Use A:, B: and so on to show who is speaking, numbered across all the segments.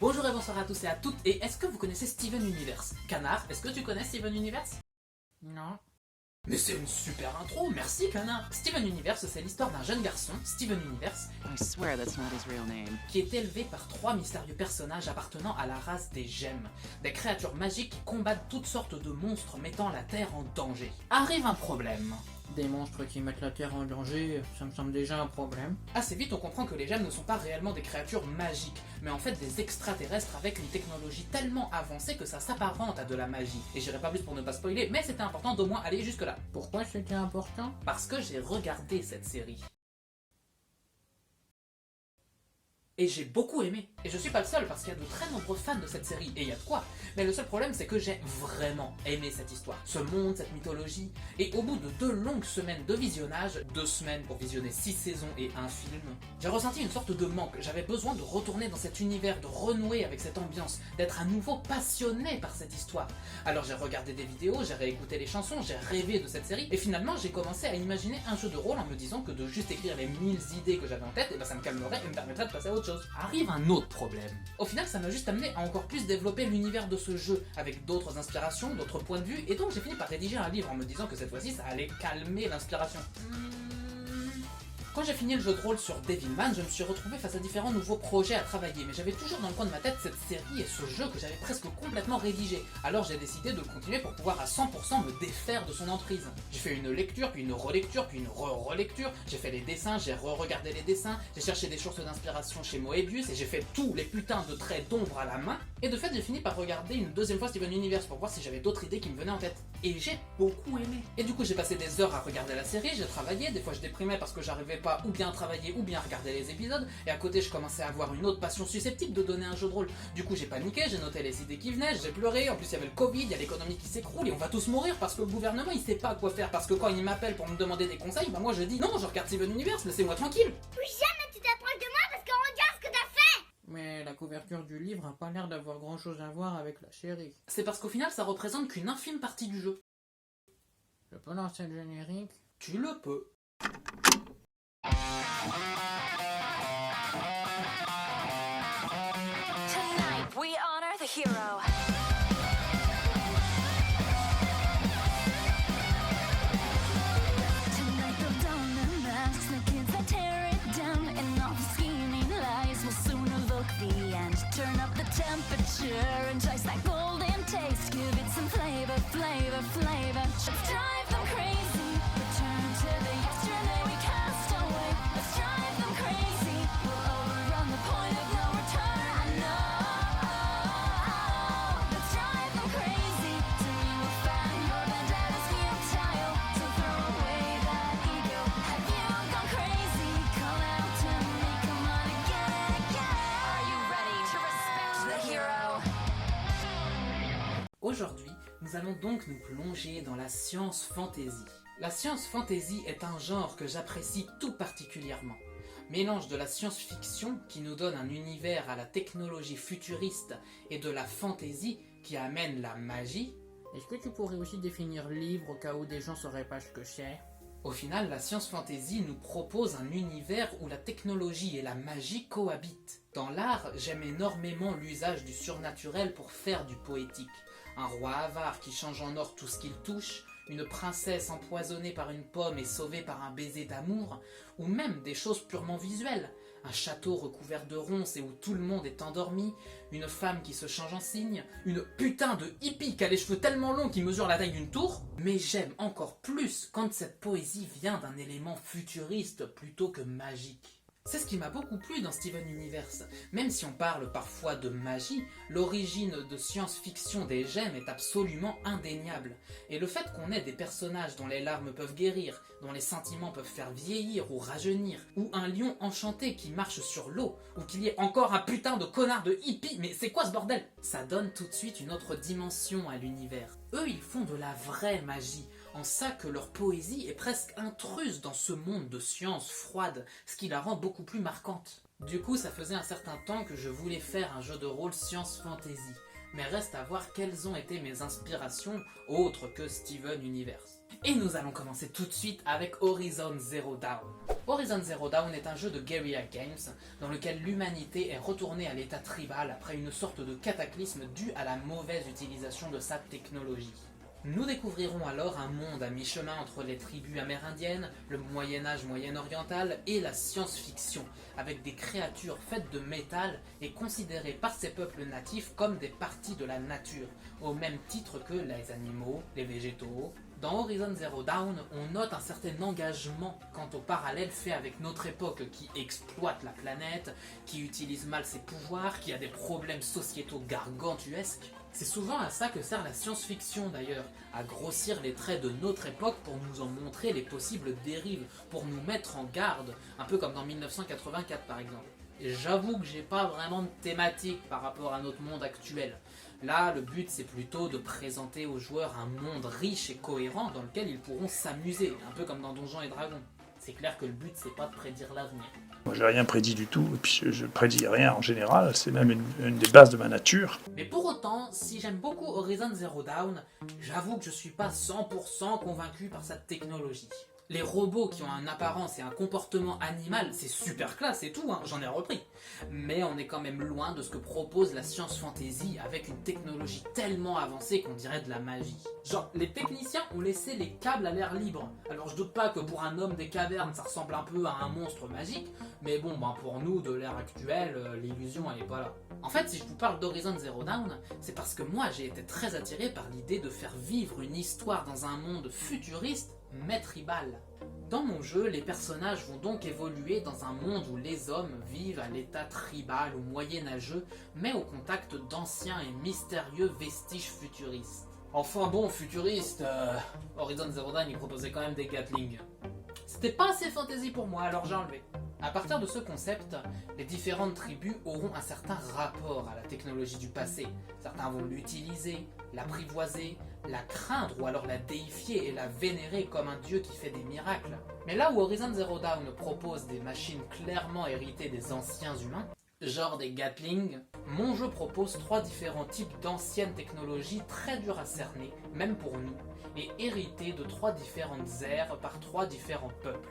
A: Bonjour et bonsoir à tous et à toutes, et est-ce que vous connaissez Steven Universe? Canard, est-ce que tu connais Steven Universe?
B: Non.
A: Mais c'est une super intro, merci Canard. Steven Universe, c'est l'histoire d'un jeune garçon, Steven Universe,
C: I swear that's not his real name.
A: qui est élevé par trois mystérieux personnages appartenant à la race des gemmes, des créatures magiques qui combattent toutes sortes de monstres mettant la Terre en danger. Arrive un problème.
B: Des monstres qui mettent la Terre en danger, ça me semble déjà un problème.
A: Assez vite, on comprend que les gemmes ne sont pas réellement des créatures magiques, mais en fait des extraterrestres avec une technologie tellement avancée que ça s'apparente à de la magie. Et j'irai pas plus pour ne pas spoiler, mais c'était important d'au moins aller jusque là.
B: Pourquoi c'était important?
A: Parce que j'ai regardé cette série. Et j'ai beaucoup aimé. Et je suis pas le seul parce qu'il y a de très nombreux fans de cette série, et il y a de quoi. Mais le seul problème c'est que j'ai vraiment aimé cette histoire, ce monde, cette mythologie. Et au bout de 2 longues semaines de visionnage, 2 semaines pour visionner 6 saisons et un film, j'ai ressenti une sorte de manque. J'avais besoin de retourner dans cet univers, de renouer avec cette ambiance, d'être à nouveau passionné par cette histoire. Alors j'ai regardé des vidéos, j'ai réécouté les chansons, j'ai rêvé de cette série, et finalement j'ai commencé à imaginer un jeu de rôle en me disant que de juste écrire les 1000 idées que j'avais en tête, et ben ça me calmerait et me permettrait de passer à autre chose. Arrive un autre problème. Au final, ça m'a juste amené à encore plus développer l'univers de ce jeu, avec d'autres inspirations, d'autres points de vue, et donc j'ai fini par rédiger un livre en me disant que cette fois-ci, ça allait calmer l'inspiration. Quand j'ai fini le jeu de rôle sur Devilman, je me suis retrouvé face à différents nouveaux projets à travailler, mais j'avais toujours dans le coin de ma tête cette série et ce jeu que j'avais presque complètement rédigé. Alors j'ai décidé de le continuer pour pouvoir à 100% me défaire de son emprise. J'ai fait une lecture, puis une relecture, puis une relecture, j'ai fait les dessins, j'ai re-regardé les dessins, j'ai cherché des sources d'inspiration chez Moebius, et j'ai fait tous les putains de traits d'ombre à la main, et de fait j'ai fini par regarder une deuxième fois Steven Universe pour voir si j'avais d'autres idées qui me venaient en tête. Et j'ai beaucoup aimé. Et du coup j'ai passé des heures à regarder la série, j'ai travaillé, des fois je déprimais parce que j'arrivais pas ou bien à travailler ou bien à regarder les épisodes, et à côté je commençais à avoir une autre passion susceptible de donner un jeu de rôle. Du coup j'ai paniqué, j'ai noté les idées qui venaient, j'ai pleuré, en plus il y avait le Covid, il y a l'économie qui s'écroule et on va tous mourir parce que le gouvernement il sait pas quoi faire, parce que quand il m'appelle pour me demander des conseils, bah moi je dis non, je regarde Steven Universe, laissez-moi tranquille.
D: Plus jamais tu t'approches de moi parce qu'on regarde ce que t'as fait.
B: Mais la couverture du livre a pas l'air d'avoir grand chose à voir avec la série.
A: C'est parce qu'au final ça représente qu'une infime partie du jeu.
B: Je peux lancer le générique?
A: Tu le peux.
E: Tonight we honor the hero. Tonight they'll don their masks, the kids that tear it down, and all the scheming lies will soon evoke the end. Turn up the temperature, enjoy that golden taste, give it some flavor, flavor, flavor. Let's drive them crazy, return to the yesterday we cast away. Let's drive them crazy, we'll overrun the point of no return. I know. Let's drive them crazy, till you find your vendettas futile. So throw away that ego. Have you gone crazy? Call out to me, come on again, again. Are you ready to respect the hero?
A: Aujourd'hui, nous allons donc nous plonger dans la science fantasy. La science fantasy est un genre que j'apprécie tout particulièrement. Mélange de la science-fiction qui nous donne un univers à la technologie futuriste et de la fantasy qui amène la magie.
B: Est-ce que tu pourrais aussi définir livre au cas où des gens sauraient pas ce que c'est?
A: Au final, la science fantasy nous propose un univers où la technologie et la magie cohabitent. Dans l'art, j'aime énormément l'usage du surnaturel pour faire du poétique. Un roi avare qui change en or tout ce qu'il touche, une princesse empoisonnée par une pomme et sauvée par un baiser d'amour, ou même des choses purement visuelles. Un château recouvert de ronces et où tout le monde est endormi, une femme qui se change en cygne, une putain de hippie qui a les cheveux tellement longs qui mesurent la taille d'une tour. Mais j'aime encore plus quand cette poésie vient d'un élément futuriste plutôt que magique. C'est ce qui m'a beaucoup plu dans Steven Universe. Même si on parle parfois de magie, l'origine de science-fiction des gemmes est absolument indéniable. Et le fait qu'on ait des personnages dont les larmes peuvent guérir, dont les sentiments peuvent faire vieillir ou rajeunir, ou un lion enchanté qui marche sur l'eau, ou qu'il y ait encore un putain de connard de hippie, mais c'est quoi ce bordel? Ça donne tout de suite une autre dimension à l'univers. Eux, ils font de la vraie magie, en ça que leur poésie est presque intruse dans ce monde de science froide, ce qui la rend beaucoup plus marquante. Du coup, ça faisait un certain temps que je voulais faire un jeu de rôle science fantasy, mais reste à voir quelles ont été mes inspirations autres que Steven Universe. Et nous allons commencer tout de suite avec Horizon Zero Dawn. Horizon Zero Dawn est un jeu de Guerrilla Games dans lequel l'humanité est retournée à l'état tribal après une sorte de cataclysme dû à la mauvaise utilisation de sa technologie. Nous découvrirons alors un monde à mi-chemin entre les tribus amérindiennes, le Moyen-Âge moyen-oriental et la science-fiction, avec des créatures faites de métal et considérées par ces peuples natifs comme des parties de la nature, au même titre que les animaux, les végétaux. Dans Horizon Zero Dawn, on note un certain engagement quant au parallèle fait avec notre époque qui exploite la planète, qui utilise mal ses pouvoirs, qui a des problèmes sociétaux gargantuesques. C'est souvent à ça que sert la science-fiction d'ailleurs, à grossir les traits de notre époque pour nous en montrer les possibles dérives, pour nous mettre en garde, un peu comme dans 1984 par exemple. Et j'avoue que j'ai pas vraiment de thématique par rapport à notre monde actuel. Là, le but c'est plutôt de présenter aux joueurs un monde riche et cohérent dans lequel ils pourront s'amuser, un peu comme dans Donjons et Dragons. C'est clair que le but c'est pas de prédire l'avenir.
F: Moi, j'ai rien prédit du tout, et puis je prédis rien en général, c'est même une des bases de ma nature.
A: Mais pour autant, si j'aime beaucoup Horizon Zero Dawn, j'avoue que je suis pas 100% convaincu par sa technologie. Les robots qui ont une apparence et un comportement animal, c'est super classe et tout, hein, j'en ai repris. Mais on est quand même loin de ce que propose la science fantasy avec une technologie tellement avancée qu'on dirait de la magie. Genre, les techniciens ont laissé les câbles à l'air libre. Alors je doute pas que pour un homme des cavernes, ça ressemble un peu à un monstre magique, mais bon, pour nous, de l'ère actuelle, l'illusion elle est pas là. En fait, si je vous parle d'Horizon Zero Dawn, c'est parce que moi j'ai été très attiré par l'idée de faire vivre une histoire dans un monde futuriste mais tribal. Dans mon jeu, les personnages vont donc évoluer dans un monde où les hommes vivent à l'état tribal ou moyenâgeux, mais au contact d'anciens et mystérieux vestiges futuristes. Enfin bon, futuriste, Horizon Zero Dawn il proposait quand même des Gatling. C'était pas assez fantasy pour moi, alors j'ai enlevé. À partir de ce concept, les différentes tribus auront un certain rapport à la technologie du passé. Certains vont l'utiliser, l'apprivoiser, la craindre ou alors la déifier et la vénérer comme un dieu qui fait des miracles. Mais là où Horizon Zero Dawn propose des machines clairement héritées des anciens humains, genre des Gatling, mon jeu propose 3 différents types d'anciennes technologies très dures à cerner, même pour nous, et héritées de 3 différentes ères par 3 différents peuples.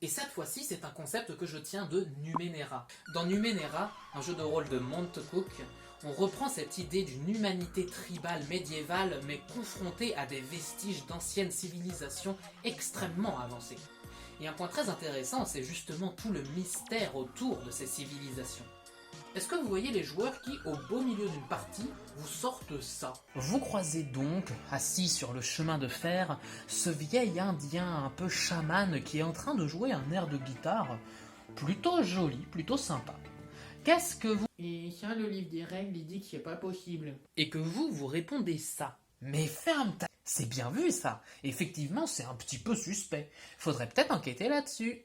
A: Et cette fois-ci, c'est un concept que je tiens de Numenera. Dans Numenera, un jeu de rôle de Montecook, on reprend cette idée d'une humanité tribale médiévale mais confrontée à des vestiges d'anciennes civilisations extrêmement avancées. Et un point très intéressant, c'est justement tout le mystère autour de ces civilisations. Est-ce que vous voyez les joueurs qui, au beau milieu d'une partie, vous sortent ça? Vous croisez donc, assis sur le chemin de fer, ce vieil indien un peu chaman qui est en train de jouer un air de guitare plutôt joli, plutôt sympa. Qu'est-ce que vous...
B: Et ça, le livre des règles, il dit que c'est pas possible.
A: Et que vous répondez ça. Mais ferme ta... C'est bien vu ça. Effectivement, c'est un petit peu suspect. Faudrait peut-être enquêter là-dessus.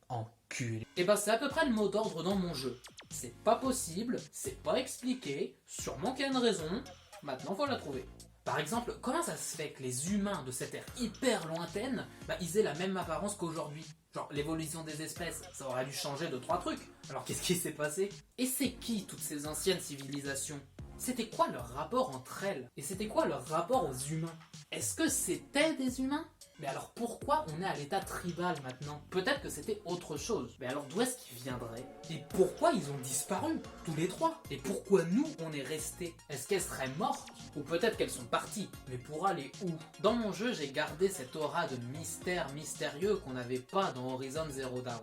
A: Enculé. Et c'est à peu près le mot d'ordre dans mon jeu. C'est pas possible, c'est pas expliqué, sûrement qu'il y a une raison, maintenant faut la trouver. Par exemple, comment ça se fait que les humains de cette ère hyper lointaine, ils aient la même apparence qu'aujourd'hui? Genre, l'évolution des espèces, ça aurait dû changer de 3 trucs. Alors qu'est-ce qui s'est passé? Et c'est qui toutes ces anciennes civilisations? C'était quoi leur rapport entre elles? Et c'était quoi leur rapport aux humains? Est-ce que c'était des humains? Mais alors pourquoi on est à l'état tribal maintenant? Peut-être que c'était autre chose. Mais alors d'où est-ce qu'ils viendraient? Et pourquoi ils ont disparu, tous les 3? Et pourquoi nous, on est restés? Est-ce qu'elles seraient mortes? Ou peut-être qu'elles sont parties. Mais pour aller où? Dans mon jeu, j'ai gardé cette aura de mystère mystérieux qu'on n'avait pas dans Horizon Zero Dawn.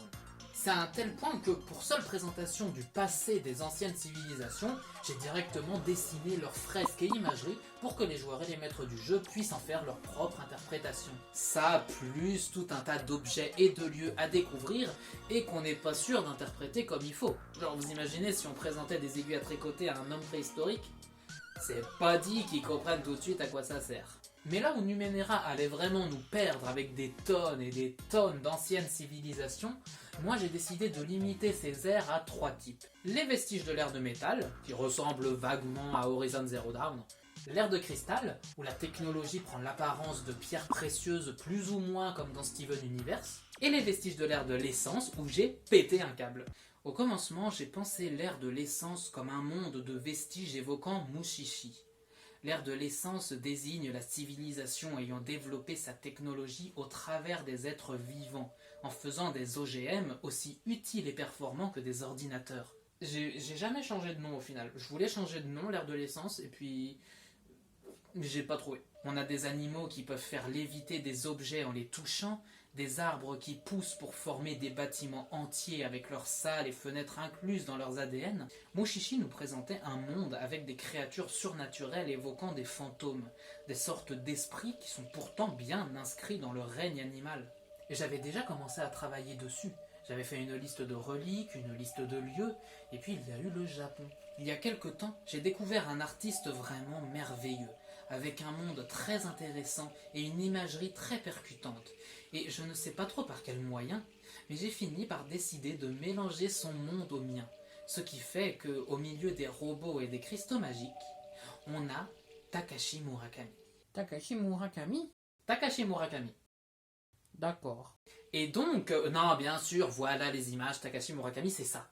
A: C'est à un tel point que pour seule présentation du passé des anciennes civilisations, j'ai directement dessiné leurs fresques et imageries pour que les joueurs et les maîtres du jeu puissent en faire leur propre interprétation. Ça, plus tout un tas d'objets et de lieux à découvrir et qu'on n'est pas sûr d'interpréter comme il faut. Genre vous imaginez si on présentait des aiguilles à tricoter à un homme préhistorique? C'est pas dit qu'ils comprennent tout de suite à quoi ça sert. Mais là où Numenera allait vraiment nous perdre avec des tonnes et des tonnes d'anciennes civilisations, moi j'ai décidé de limiter ces ères à 3 types. Les vestiges de l'ère de métal, qui ressemblent vaguement à Horizon Zero Dawn, l'ère de cristal, où la technologie prend l'apparence de pierres précieuses plus ou moins comme dans Steven Universe, et les vestiges de l'ère de l'essence, où j'ai pété un câble. Au commencement, j'ai pensé l'ère de l'essence comme un monde de vestiges évoquant Mushishi. L'ère de l'essence désigne la civilisation ayant développé sa technologie au travers des êtres vivants, en faisant des OGM aussi utiles et performants que des ordinateurs. J'ai jamais changé de nom au final. Je voulais changer de nom, l'ère de l'essence, et puis j'ai pas trouvé. On a des animaux qui peuvent faire léviter des objets en les touchant, des arbres qui poussent pour former des bâtiments entiers avec leurs salles et fenêtres incluses dans leurs ADN. Mushishi nous présentait un monde avec des créatures surnaturelles évoquant des fantômes, des sortes d'esprits qui sont pourtant bien inscrits dans le règne animal. Et j'avais déjà commencé à travailler dessus. J'avais fait une liste de reliques, une liste de lieux, et puis il y a eu le Japon. Il y a quelque temps, j'ai découvert un artiste vraiment merveilleux, avec un monde très intéressant et une imagerie très percutante. Et je ne sais pas trop par quel moyen, mais j'ai fini par décider de mélanger son monde au mien. Ce qui fait qu'au milieu des robots et des cristaux magiques, on a Takashi Murakami.
B: Takashi Murakami?
A: Takashi Murakami.
B: D'accord.
A: Et donc, non, bien sûr, voilà les images, Takashi Murakami, c'est ça.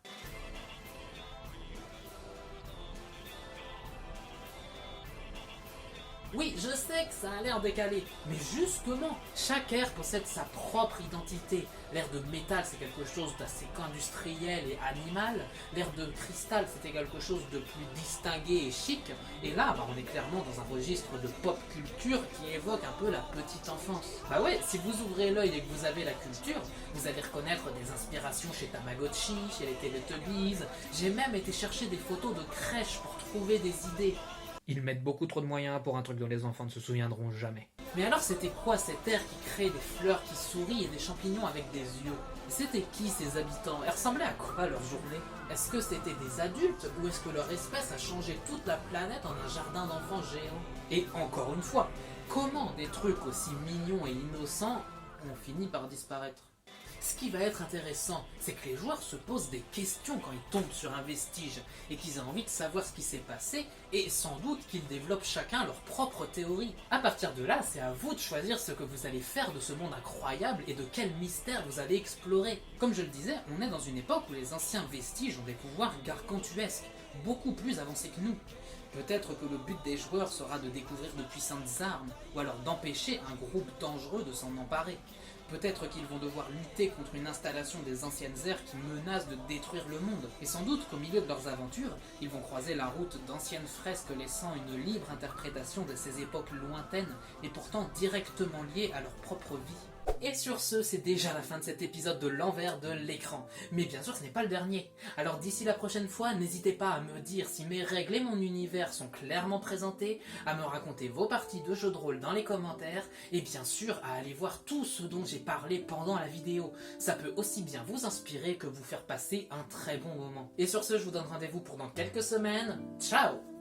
A: Oui, je sais que ça a l'air décalé, mais justement, chaque ère possède sa propre identité. L'ère de métal, c'est quelque chose d'assez industriel et animal. L'ère de cristal, c'était quelque chose de plus distingué et chic. Et là, on est clairement dans un registre de pop culture qui évoque un peu la petite enfance. Bah ouais, si vous ouvrez l'œil et que vous avez la culture, vous allez reconnaître des inspirations chez Tamagotchi, chez les Teletubbies. J'ai même été chercher des photos de crèches pour trouver des idées. Ils mettent beaucoup trop de moyens pour un truc dont les enfants ne se souviendront jamais. Mais alors c'était quoi cette ère qui crée des fleurs qui sourient et des champignons avec des yeux? C'était qui ces habitants? Elles ressemblaient à quoi leur journée? Est-ce que c'était des adultes ou est-ce que leur espèce a changé toute la planète en un jardin d'enfants géant? Et encore une fois, comment des trucs aussi mignons et innocents ont fini par disparaître? Ce qui va être intéressant, c'est que les joueurs se posent des questions quand ils tombent sur un vestige et qu'ils ont envie de savoir ce qui s'est passé et sans doute qu'ils développent chacun leur propre théorie. À partir de là, c'est à vous de choisir ce que vous allez faire de ce monde incroyable et de quel mystère vous allez explorer. Comme je le disais, on est dans une époque où les anciens vestiges ont des pouvoirs gargantuesques, beaucoup plus avancés que nous. Peut-être que le but des joueurs sera de découvrir de puissantes armes, ou alors d'empêcher un groupe dangereux de s'en emparer. Peut-être qu'ils vont devoir lutter contre une installation des anciennes ères qui menace de détruire le monde. Et sans doute qu'au milieu de leurs aventures, ils vont croiser la route d'anciennes fresques laissant une libre interprétation de ces époques lointaines et pourtant directement liées à leur propre vie. Et sur ce, c'est déjà la fin de cet épisode de l'envers de l'écran. Mais bien sûr, ce n'est pas le dernier. Alors d'ici la prochaine fois, n'hésitez pas à me dire si mes règles et mon univers sont clairement présentés, à me raconter vos parties de jeux de rôle dans les commentaires, et bien sûr à aller voir tout ce dont j'ai parlé pendant la vidéo. Ça peut aussi bien vous inspirer que vous faire passer un très bon moment. Et sur ce, je vous donne rendez-vous pour dans quelques semaines. Ciao!